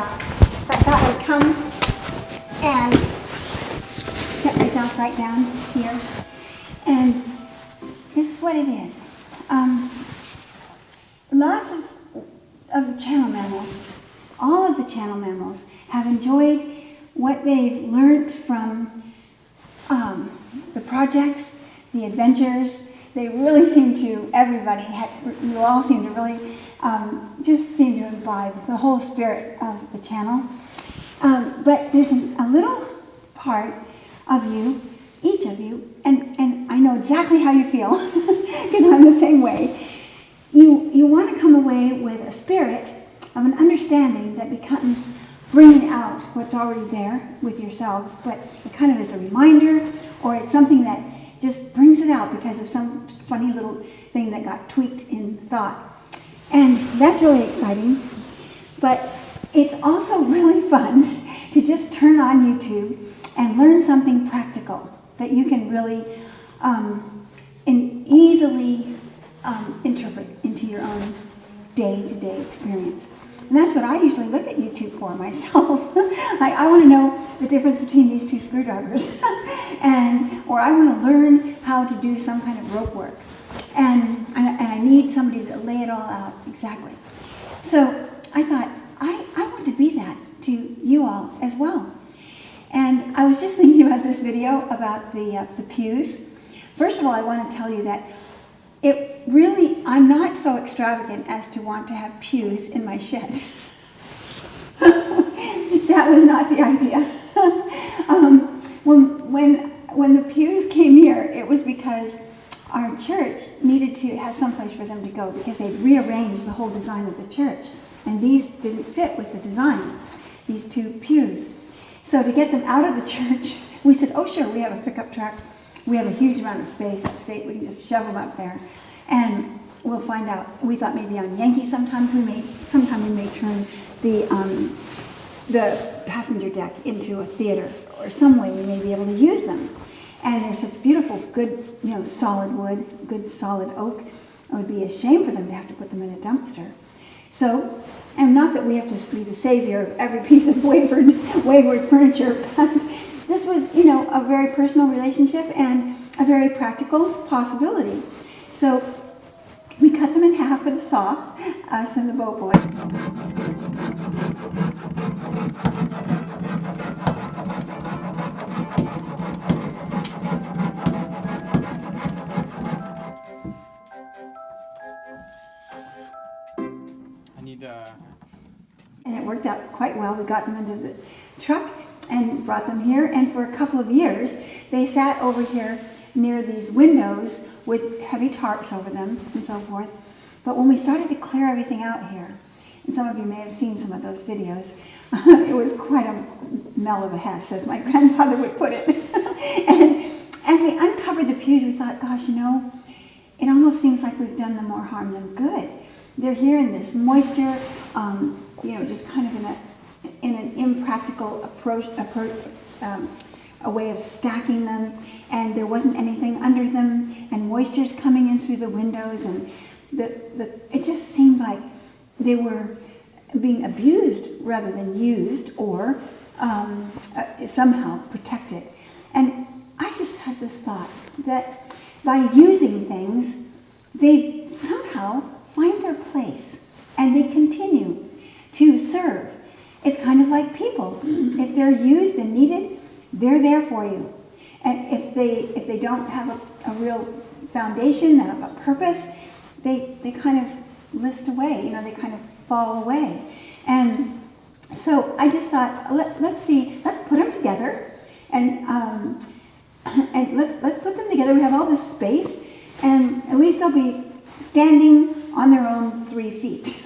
So I thought I would come and set myself right down here. And this is what it is. Lots of the channel mammals, all of the channel mammals, have enjoyed what they've learned from the projects, the adventures. They really seem to, you all seem to really just seem to imbibe the whole spirit of the channel. But there's a little part of you, each of you, and I know exactly how you feel, because I'm the same way. You want to come away with a spirit of an understanding that becomes bringing out what's already there with yourselves, but it kind of is a reminder, or it's something that just brings it out because of some funny little thing that got tweaked in thought. And that's really exciting, but it's also really fun to just turn on YouTube and learn something practical that you can really easily interpret into your own day-to-day experience. And that's what I usually look at YouTube for myself. I want to know the difference between these two screwdrivers. Or I want to learn how to do some kind of rope work. And I need somebody to lay it all out exactly. So I thought, I want to be that to you all as well. And I was just thinking about this video about the pews. First of all, I want to tell you that I'm not so extravagant as to want to have pews in my shed. That was not the idea. When the pews came here, it was because our church needed to have some place for them to go because they'd rearranged the whole design of the church. And these didn't fit with the design, these two pews. So to get them out of the church, we said, oh sure, we have a pickup truck. We have a huge amount of space upstate. We can just shove them up there. And we'll find out. We thought maybe on Yankee sometime we may turn the passenger deck into a theater, or some way we may be able to use them. And they're such beautiful, good, solid wood, good solid oak. It would be a shame for them to have to put them in a dumpster. So, and not that we have to be the savior of every piece of wayward furniture, but this was, a very personal relationship and a very practical possibility. So we cut them in half with a saw, us and the boat boy. And it worked out quite well. We got them into the truck and brought them here. And for a couple of years, they sat over here near these windows with heavy tarps over them and so forth. But when we started to clear everything out here, and some of you may have seen some of those videos, it was quite a smell of a hess, as my grandfather would put it. And as we uncovered the pews, we thought, gosh, it almost seems like we've done them more harm than good. They're here in this moisture, just kind of in an impractical approach, a way of stacking them, and there wasn't anything under them, and moisture's coming in through the windows, and it just seemed like they were being abused rather than used or somehow protected. And I just had this thought that by using things, they somehow find their place and they continue to serve. It's kind of like people. If they're used and needed, they're there for you. And if they don't have a real foundation and a purpose, they kind of list away, they kind of fall away. And so I just thought, let's put them together, and let's put them together. We have all this space, and at least they'll be standing on their own 3 feet.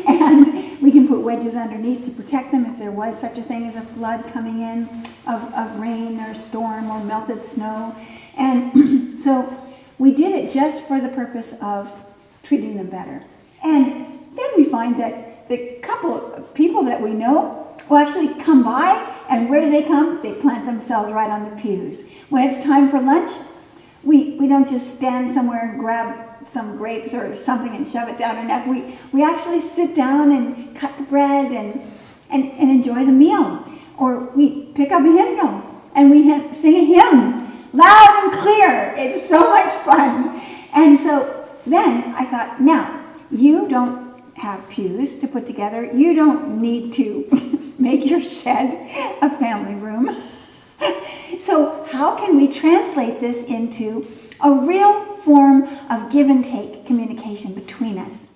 And we can put wedges underneath to protect them if there was such a thing as a flood coming in of rain or storm or melted snow. And so we did it just for the purpose of treating them better. And then we find that the couple of people that we know will actually come by, and where do they come? They plant themselves right on the pews. When it's time for lunch, we don't just stand somewhere and grab some grapes or something and shove it down our neck. We actually sit down and cut the bread and enjoy the meal. Or we pick up a hymnal and we sing a hymn loud and clear. It's so much fun. And so then I thought, now, you don't have pews to put together. You don't need to make your shed a family room. So how can we translate this into a real form of give and take communication between us?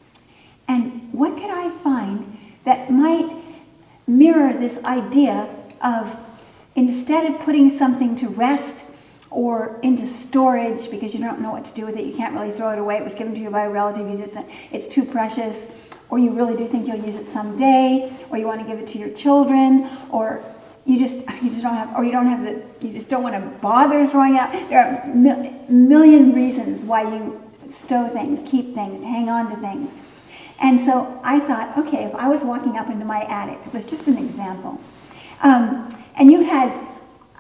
And what could I find that might mirror this idea of, instead of putting something to rest or into storage because you don't know what to do with it, you can't really throw it away, it was given to you by a relative, it's too precious, or you really do think you'll use it someday, or you want to give it to your children, or you just don't have, or you just don't want to bother throwing it out. There are a million reasons why you stow things, keep things, hang on to things. And so I thought, okay, if I was walking up into my attic, it was just an example, and you had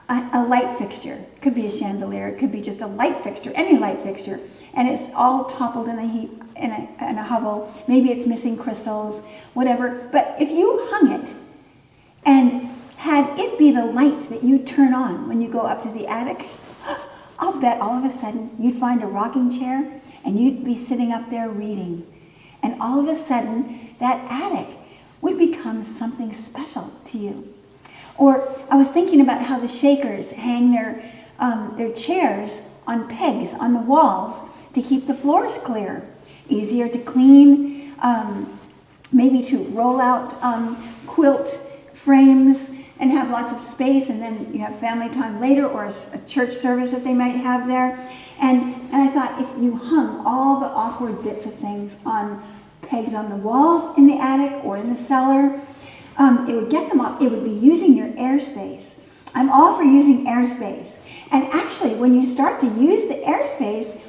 a light fixture, it could be a chandelier, it could be just a light fixture, any light fixture, and it's all toppled in a heap, in a hovel, maybe it's missing crystals, whatever, but if you hung it and had it be the light that you turn on when you go up to the attic, I'll bet all of a sudden you'd find a rocking chair and you'd be sitting up there reading. And all of a sudden that attic would become something special to you. Or I was thinking about how the Shakers hang their chairs on pegs on the walls to keep the floors clear. Easier to clean, maybe to roll out quilt frames and have lots of space, and then you have family time later, or a church service that they might have there. And I thought, if you hung all the awkward bits of things on pegs on the walls in the attic or in the cellar, it would get them off. It would be using your airspace. I'm all for using airspace. And actually, when you start to use the airspace,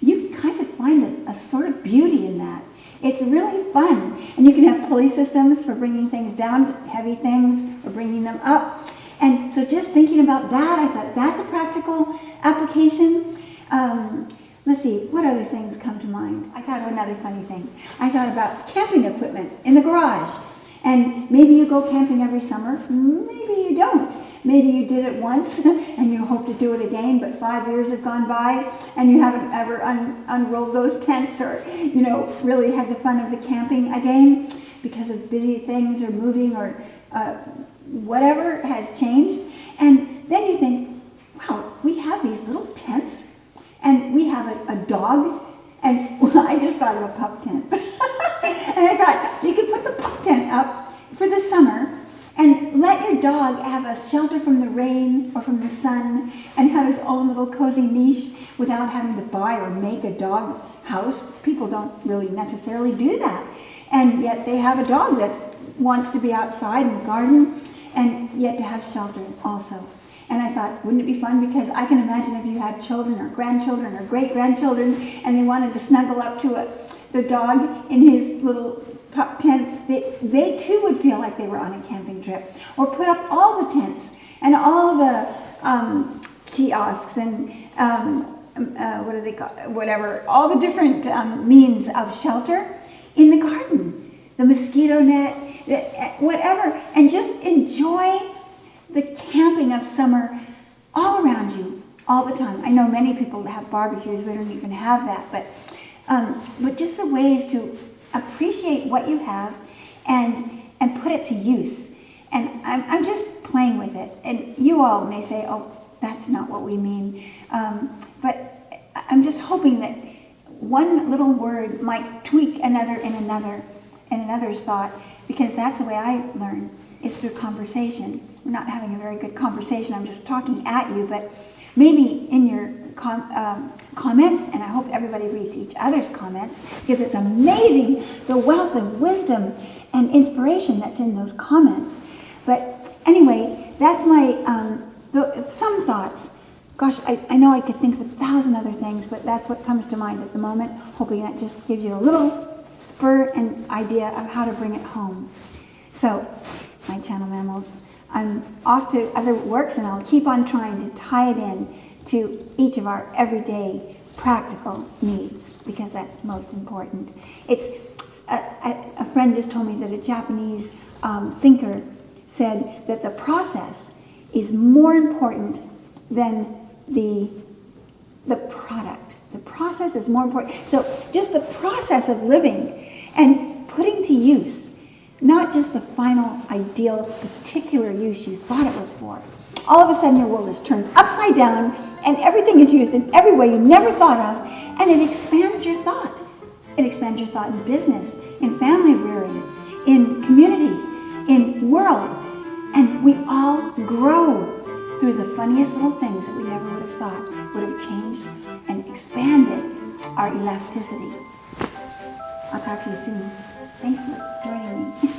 you kind of find a sort of beauty in that. It's really fun. And you can have pulley systems for bringing things down, heavy things, or bringing them up. And so just thinking about that, I thought that's a practical application. Let's see, what other things come to mind? I thought of another funny thing. I thought about camping equipment in the garage. And maybe you go camping every summer, maybe you don't. Maybe you did it once and you hope to do it again, but 5 years have gone by and you haven't ever unrolled those tents or, really had the fun of the camping again because of busy things or moving or whatever has changed. And then you think, wow, we have these little tents and we have a dog, and I just thought of a pup tent. And I thought you could put the pup tent up for the summer and let your dog have a shelter from the rain or from the sun and have his own little cozy niche without having to buy or make a dog house. People don't really necessarily do that. And yet they have a dog that wants to be outside in the garden and yet to have shelter also. And I thought, wouldn't it be fun? Because I can imagine if you had children or grandchildren or great-grandchildren and they wanted to snuggle up to the dog in his little pup tent, they too would feel like they were on a camping trip. Or put up all the tents and all the kiosks and what do they call, whatever, all the different means of shelter in the garden, the mosquito net, whatever, and just enjoy the camping of summer all around you, all the time. I know many people have barbecues, we don't even have that, but just the ways to appreciate what you have and put it to use. And I'm just playing with it. And you all may say, oh, that's not what we mean. But I'm just hoping that one little word might tweak another in another's thought, because that's the way I learn, is through conversation. We're not having a very good conversation, I'm just talking at you, but maybe in your comments, and I hope everybody reads each other's comments, because it's amazing the wealth of wisdom and inspiration that's in those comments. But anyway, that's my some thoughts. Gosh, I know I could think of 1,000 other things, but that's what comes to mind at the moment, hoping that just gives you a little spur and idea of how to bring it home. So, my channel mammals, I'm off to other works, and I'll keep on trying to tie it in to each of our everyday practical needs, because that's most important. It's a friend just told me that a Japanese thinker said that the process is more important than the product. The process is more important. So just the process of living and putting to use, not just the final ideal particular use you thought it was for. All of a sudden your world is turned upside down and everything is used in every way you never thought of, and it expands your thought. It expands your thought in business, in family rearing, in community, in world. And we all grow through the funniest little things that we never would have thought would have changed and expanded our elasticity. I'll talk to you soon. Thanks for joining me.